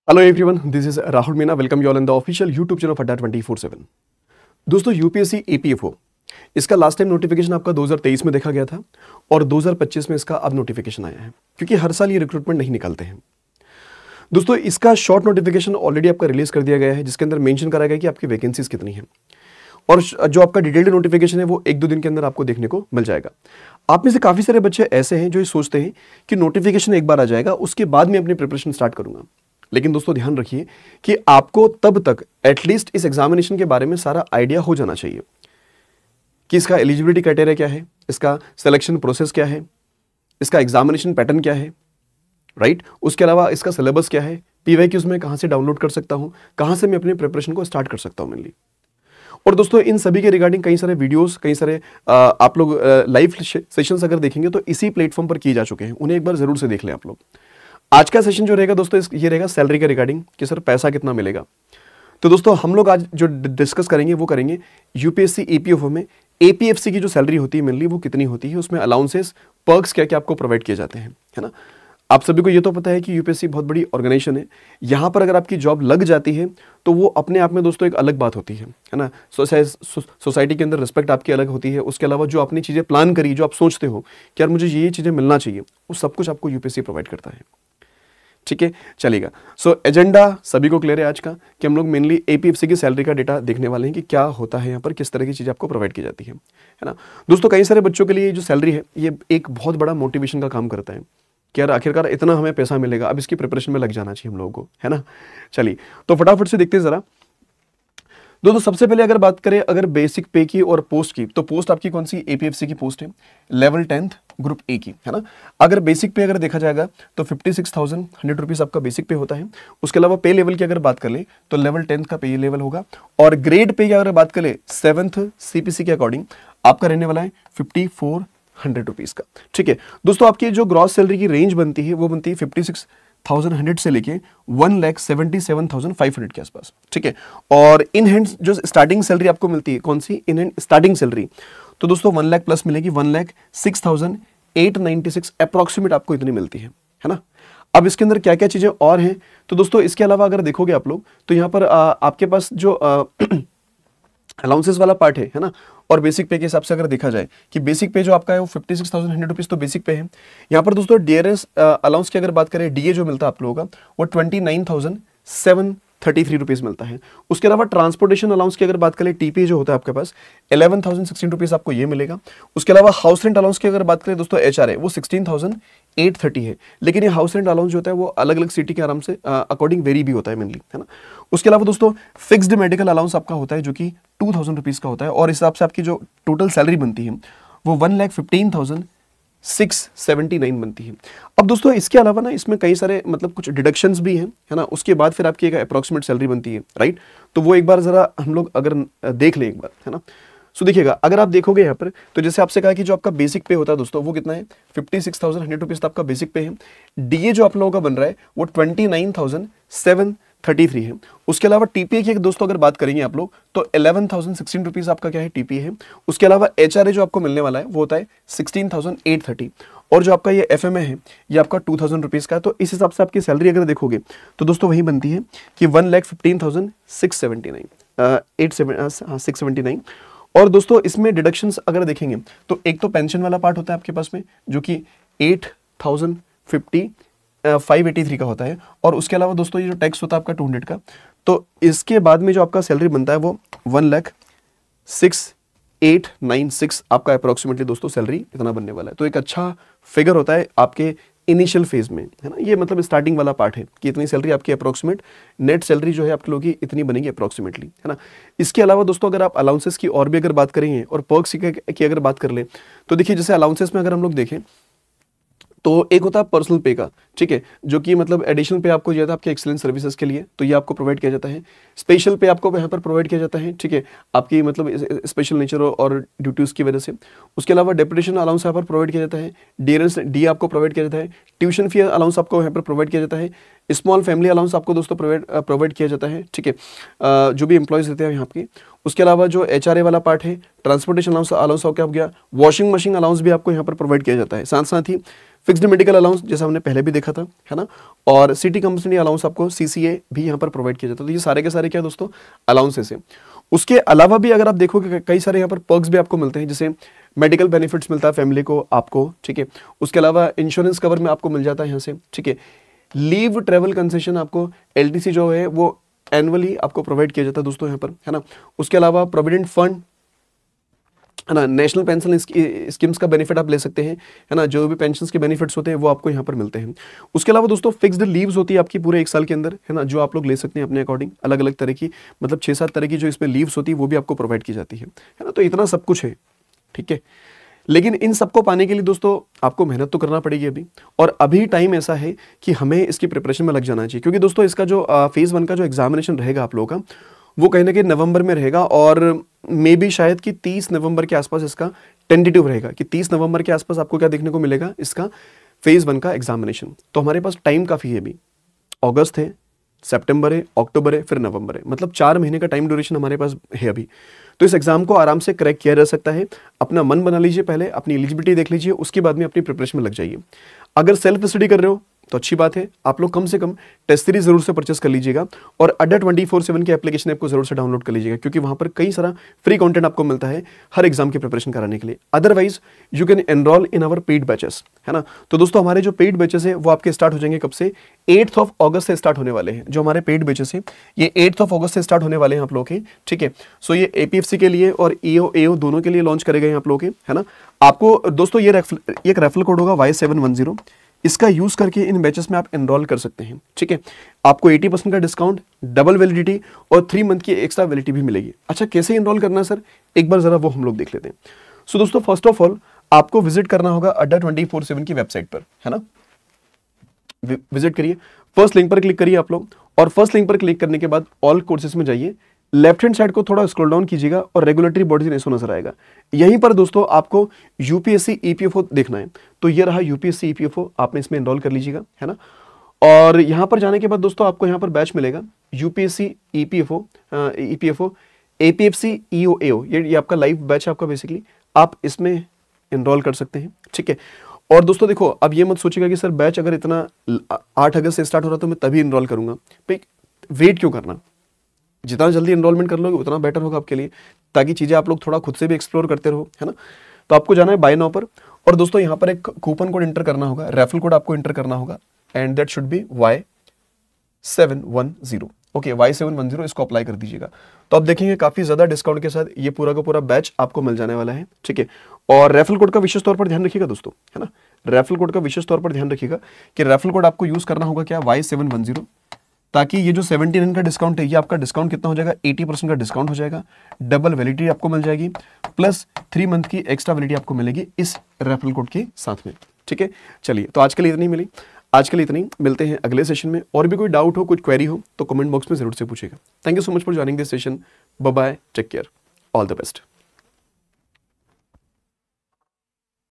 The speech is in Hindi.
Hello everyone, this is Rahul Meena. Welcome you all in the official YouTube channel of अड्डा 24/7। दोस्तों, यूपीएससी एपीएफओ इसका लास्ट टाइम नोटिफिकेशन आपका 2023 में देखा गया था और 2025 में इसका अब नोटिफिकेशन आया है, क्योंकि हर साल ये रिक्रूटमेंट नहीं निकलते हैं। दोस्तों, इसका शॉर्ट नोटिफिकेशन ऑलरेडी आपका रिलीज कर दिया गया है, जिसके अंदर मेंशन करा गया कि आपकी वैकेंसीज कितनी है, और जो आपका डिटेल्ड नोटिफिकेशन है वो 1-2 दिन के अंदर आपको देखने को मिल जाएगा। आप में से काफ़ी सारे बच्चे ऐसे हैं जो ये सोचते हैं कि नोटिफिकेशन एक बार आ जाएगा, उसके बाद मैं अपनी प्रिपरेशन स्टार्ट करूंगा। लेकिन दोस्तों, ध्यान रखिए कि आपको तब तक एटलीस्ट इस एग्जामिनेशन के बारे में सारा आइडिया हो जाना चाहिए कि इसका एलिजिबिलिटी क्राइटेरिया क्या है, इसका सिलेक्शन प्रोसेस क्या है, इसका एग्जामिनेशन पैटर्न क्या है, राइट। उसके अलावा इसका सिलेबस क्या है, पीवाईक्यूज में कहाँ से डाउनलोड कर सकता हूँ, कहाँ से मैं अपनी प्रिपरेशन को स्टार्ट कर सकता हूँ मेनली। और दोस्तों, इन सभी के रिगार्डिंग कई सारे वीडियोस, कई सारे आप लोग लाइव सेशंस अगर देखेंगे तो इसी प्लेटफॉर्म पर किए जा चुके हैं, उन्हें एक बार जरूर से देख लें आप लोग। आज का सेशन जो रहेगा दोस्तों, ये रहेगा सैलरी के रिगार्डिंग कि सर पैसा कितना मिलेगा। तो दोस्तों, हम लोग आज जो डिस्कस करेंगे वो करेंगे यूपीएससी एपीएफओ में एपीएफसी की जो सैलरी होती है मेनली वो कितनी होती है, उसमें अलाउंसेस, पर्क्स क्या क्या आपको प्रोवाइड किए जाते हैं, है ना। आप सभी को ये तो पता है कि यूपीएससी बहुत बड़ी ऑर्गेनाइजेशन है। यहाँ पर अगर आपकी जॉब लग जाती है तो वो अपने आप में दोस्तों एक अलग बात होती है ना। सोसाइटी के अंदर रिस्पेक्ट आपकी अलग होती है। उसके अलावा जो आपने चीज़ें प्लान करी, जो आप सोचते हो कि यार मुझे ये चीज़ें मिलना चाहिए, वो सब कुछ आपको यूपीएससी प्रोवाइड करता है। ठीक है, चलेगा। सो एजेंडा सभी को क्लियर है आज का कि हम लोग मेनली एपीएफसी की सैलरी का डेटा देखने वाले हैं कि क्या होता है यहाँ पर, किस तरह की चीज़ आपको प्रोवाइड की जाती है ना। दोस्तों, कई सारे बच्चों के लिए जो सैलरी है ये एक बहुत बड़ा मोटिवेशन का काम करता है कि यार आखिरकार इतना हमें पैसा मिलेगा, अब इसकी प्रिपरेशन में लग जाना चाहिए हम लोगों को, है ना। चलिए, तो फटाफट से देखते हैं जरा। दोस्तों, सबसे पहले अगर बात करें अगर बेसिक पे की और पोस्ट की, तो पोस्ट आपकी कौन सी एपीएफसी की पोस्ट है, लेवल 10th ग्रुप ए की, है ना। अगर बेसिक पे अगर देखा जाएगा तो 56,100 रुपीज आपका बेसिक पे होता है। उसके अलावा पे लेवल की अगर बात कर ले तो लेवल 10th का पे लेवल होगा, और ग्रेड पे की अगर बात कर ले 7th सीपीसी के अकॉर्डिंग आपका रहने वाला है 5400 रुपीज का। ठीक है दोस्तों, आपकी जो ग्रॉस सैलरी की रेंज बनती है वो बनती है 56,100 से लेके 1,77,500 के आसपास। ठीक है, और इन हैंड जो स्टार्टिंग सैलरी आपको मिलती है, कौन सी इन हैंड स्टार्टिंग सैलरी, तो दोस्तों 1 लाख प्लस मिलेगी, 1,06,896 अप्रॉक्सीमेट आपको इतनी मिलती है ना। अब इसके अंदर क्या क्या चीजें और हैं, तो दोस्तों इसके अलावा अगर देखोगे आप लोग तो यहाँ पर आपके पास जो अलाउंसेस वाला पार्ट है ना, और बेसिक पे के हिसाब से अगर देखा जाए कि बेसिक पे जो आपका है वो 56,100 रुपीज तो बेसिक पे है। यहाँ पर दोस्तों डीआरएस अलाउंस की अगर बात करें, डीए जो मिलता है आप लोगों का वो 29,733 रुपीज मिलता है। उसके अलावा ट्रांसपोर्टेशन अलाउंस की अगर बात करें, टीपी जो होता है आपके पास 11,016 रुपीज आपको ये मिलेगा। उसके अलावा हाउस रेंट अलाउंस की अगर बात करें दोस्तों, एचआरए वो 16,830 है, लेकिन ये हाउस रेंट अलाउंस जो होता है वो अलग अलग सिटी के आराम से अकॉर्डिंग वेरी भी होता है मेनली, है ना। उसके अलावा दोस्तों फिक्स्ड मेडिकल अलाउंस आपका होता है जो कि 2,000 रुपीज का होता है, और इस हिसाब से आपकी जो टोटल सैलरी बनती है वो 1,15,679 बनती है। अब दोस्तों इसके अलावा ना इसमें कई सारे मतलब कुछ डिडक्शंस भी हैं, है ना। उसके बाद फिर आपकी एक अप्रॉक्सीमेट सैलरी बनती है, राइट। तो वो एक बार जरा हम लोग अगर देख लें एक बार, है ना। सो देखिएगा, अगर आप देखोगे यहाँ पर तो जैसे आपसे कहा कि जो आपका बेसिक पे होता है दोस्तों वो कितना है, 56,100 रुपीज आपका बेसिक पे है। डीए जो आप लोगों का बन रहा है वो 29,733 है। उसके अलावा टीपीए की दोस्तों अगर बात करेंगे आप लोग तो 11,016 रुपीज आपका क्या है, टीपीए है। उसके अलावा एचआरए जो आपको मिलने वाला है वो होता है 16,830, और जो आपका ये एफएमए है ये आपका 2,000 रुपीज का। तो इस हिसाब से आपकी सैलरी अगर देखोगे तो दोस्तों वही बनती है कि 1,15,679 और दोस्तों इसमें डिडक्शंस अगर देखेंगे तो एक तो पेंशन वाला पार्ट होता है आपके पास में जो कि 8,583 का होता है, और उसके अलावा दोस्तों ये जो टैक्स होता है आपका 200 का। तो इसके बाद में जो आपका सैलरी बनता है वो 1,06,896 आपका अप्रोक्सीमेटली दोस्तों सैलरी इतना बनने वाला है। तो एक अच्छा फिगर होता है आपके इनिशियल फेज में, है ना। ये मतलब स्टार्टिंग वाला पार्ट है कि इतनी सैलरी आपकी अप्रोक्सीमेट नेट सैलरी जो है आप लोगों की इतनी बनेगी अप्रोक्सीमेटली, है ना। इसके अलावा दोस्तों अगर आप अलाउंसेस की और भी अगर बात करेंगे और पर्क्स की अगर बात कर ले तो देखिए जैसे अलाउंसेस में अगर हम लोग देखें तो एक होता है पर्सनल पे का, ठीक है, जो कि मतलब एडिशनल पे आपको दिया था आपके एक्सीलेंट सर्विसेज के लिए, तो ये आपको प्रोवाइड किया जाता है। स्पेशल पे आपको यहाँ पर प्रोवाइड किया जाता है, ठीक है, आपकी मतलब स्पेशल नेचर और ड्यूटीज की वजह से। उसके अलावा डेपुटेशन अलाउंस यहाँ पर प्रोवाइड किया जाता है, डीएनएस डी आपको प्रोवाइड किया जाता है, ट्यूशन फी अलाउंस आपको यहाँ पर प्रोवाइड किया जाता है, स्मॉल फैमिली अलाउंस आपको दोस्तों प्रोवाइड किया जाता है, ठीक है, जो भी एम्प्लॉयज रहते हैं यहाँ के। उसके अलावा जो एचआरए वाला पार्ट है, ट्रांसपोर्टेशन अलाउंस हो गया, वॉशिंग मशीन अलाउंस भी आपको यहाँ पर प्रोवाइड किया जाता है। साथ साथ ही फिक्स्ड मेडिकल अलाउंस जैसा हमने पहले भी देखा था, है ना, और सिटी कंपनी अलाउंस आपको CCA भी यहाँ पर प्रोवाइड किया जाता है। तो ये सारे के सारे क्या दोस्तों अलाउंसेस हैं। उसके अलावा भी अगर आप देखोगे कई सारे यहाँ पर पर्क्स भी आपको मिलते हैं, जैसे मेडिकल बेनिफिट्स मिलता है फैमिली को आपको, ठीक है। उसके अलावा इंश्योरेंस कवर में आपको मिल जाता है यहाँ से, ठीक है। लीव ट्रेवल कंसेशन आपको LTC जो है वो एनुअली आपको प्रोवाइड किया जाता है दोस्तों यहाँ पर, है ना। उसके अलावा प्रोविडेंट फंड, है ना, नेशनल पेंशन स्कीम्स का बेनिफिट आप ले सकते हैं, है ना, जो भी पेंशन के बेनिफिट्स होते हैं वो आपको यहाँ पर मिलते हैं। उसके अलावा दोस्तों फिक्स्ड लीव्स होती है आपकी पूरे 1 साल के अंदर, है ना, जो आप लोग ले सकते हैं अपने अकॉर्डिंग, अलग अलग तरह की, मतलब 6-7 तरह की जो इसमें लीव्स होती है वो भी आपको प्रोवाइड की जाती है ना। तो इतना सब कुछ है, ठीक है। लेकिन इन सबको पाने के लिए दोस्तों आपको मेहनत तो करना पड़ेगी अभी, और अभी टाइम ऐसा है कि हमें इसकी प्रिपरेशन में लग जाना चाहिए, क्योंकि दोस्तों इसका जो फेज़ 1 का जो एग्जामिनेशन रहेगा आप लोगों का, वो कहीं ना कहीं नवंबर में रहेगा, और मे बी शायद कि 30 नवंबर के आसपास इसका टेंटेटिव रहेगा कि 30 नवंबर के आसपास आपको क्या देखने को मिलेगा, इसका फेज़ 1 का एग्जामिनेशन। तो हमारे पास टाइम काफ़ी है अभी, अगस्त है, सितंबर है, अक्टूबर है, फिर नवंबर है, मतलब 4 महीने का टाइम ड्यूरेशन हमारे पास है अभी। तो इस एग्जाम को आराम से क्रैक किया जा सकता है। अपना मन बना लीजिए, पहले अपनी एलिजिबिलिटी देख लीजिए, उसके बाद में अपनी प्रिपरेशन में लग जाइए। अगर सेल्फ स्टडी कर रहे हो तो अच्छी बात है, आप लोग कम से कम टेस्ट सीरीज जरूर से परचेस कर लीजिएगा, और अड्डा 24/7 की एप्लीकेशन आपको जरूर से डाउनलोड कर लीजिएगा, क्योंकि वहां पर कई सारा फ्री कंटेंट आपको मिलता है हर एग्जाम की प्रिपरेशन कराने के लिए। Otherwise you can enrol in our paid batches, है ना। तो दोस्तों हमारे जो पेड बैचेस है वो आपके स्टार्ट हो जाएंगे कब से, 8 अगस्त से स्टार्ट होने वाले हैं। जो हमारे पेड बैचेस हैं ये 8 अगस्त से स्टार्ट होने वाले हैं आप लोग के, ठीक है। सो ये APFC के लिए और EO दोनों के लिए लॉन्च करे गए हैं आप लोग के, है ना। आपको दोस्तों ये एक रेफरल कोड होगा Y710, इसका यूज करके इन बैचेस में आप एनरोल कर सकते हैं, ठीक है। आपको 80% का डिस्काउंट, डबल वैलिडिटी और 3 मंथ की एक्स्ट्रा वैलिडिटी भी मिलेगी। अच्छा, कैसे एनरोल करना है सर, एक बार जरा वो हम लोग देख लेते हैं। सो दोस्तों फर्स्ट ऑफ ऑल आपको विजिट करना होगा अड्डा 24/7 की वेबसाइट पर, है ना। विजिट करिए, फर्स्ट लिंक पर क्लिक करिए आप लोग, और फर्स्ट लिंक पर क्लिक करने के बाद ऑल कोर्सेज में जाइए, लेफ्ट हैंड साइड को थोड़ा स्क्रॉल डाउन कीजिएगा और रेगुलेटरी बॉडीज रेशो नजर आएगा। यहीं पर दोस्तों आपको UPSC EPFO देखना है, तो ये रहा UPSC EPFO, आपने इसमें एनरोल कर लीजिएगा, है ना। और यहां पर जाने के बाद दोस्तों आपको यहां पर बैच मिलेगा UPSC EPFO APFC EO ये आपका लाइव बैच है आपका, बेसिकली आप इसमें एनरोल कर सकते हैं, ठीक है। और दोस्तों देखो, अब ये मत सोचिएगा कि सर बैच अगर इतना 8 अगस्त से स्टार्ट हो रहा तो मैं तभी एनरोल करूंगा, भाई वेट क्यों करना, जितना जल्दी एनरोलमेंट कर लोगे उतना बेटर होगा आपके लिए, ताकि चीज़ें आप लोग थोड़ा खुद से भी एक्सप्लोर करते रहो, है ना। तो आपको जाना है बाय नाउ पर, और दोस्तों यहाँ पर एक कूपन कोड इंटर करना होगा, रेफरल कोड आपको इंटर करना होगा, and that should be Y710, okay, Y710 इसको अप्लाई कर दीजिएगा। तो आप देखेंगे काफ़ी ज़्यादा डिस्काउंट के साथ ये पूरा का पूरा बैच आपको मिल जाने वाला है, ठीक है। और रेफरल कोड का विशेष तौर पर ध्यान रखिएगा दोस्तों, है ना। रेफरल कोड का विशेष तौर पर ध्यान रखिएगा कि रेफरल कोड आपको यूज़ करना होगा क्या, Y710, ताकि ये जो 79 का डिस्काउंट है ये आपका डिस्काउंट कितना हो जाएगा, 80% का डिस्काउंट हो जाएगा, डबल वैलिडिटी आपको मिल जाएगी, प्लस 3 मंथ की एक्स्ट्रा वैलिडिटी आपको मिलेगी इस रेफरल कोड के साथ में, ठीक है। चलिए, तो आज के लिए इतनी मिली, आज के लिए इतनी, मिलते हैं अगले सेशन में। और भी कोई डाउट हो, कुछ क्वेरी हो तो कमेंट बॉक्स में जरूर से पूछेगा। Thank you so much for joining this session, bye bye, take care, all the best.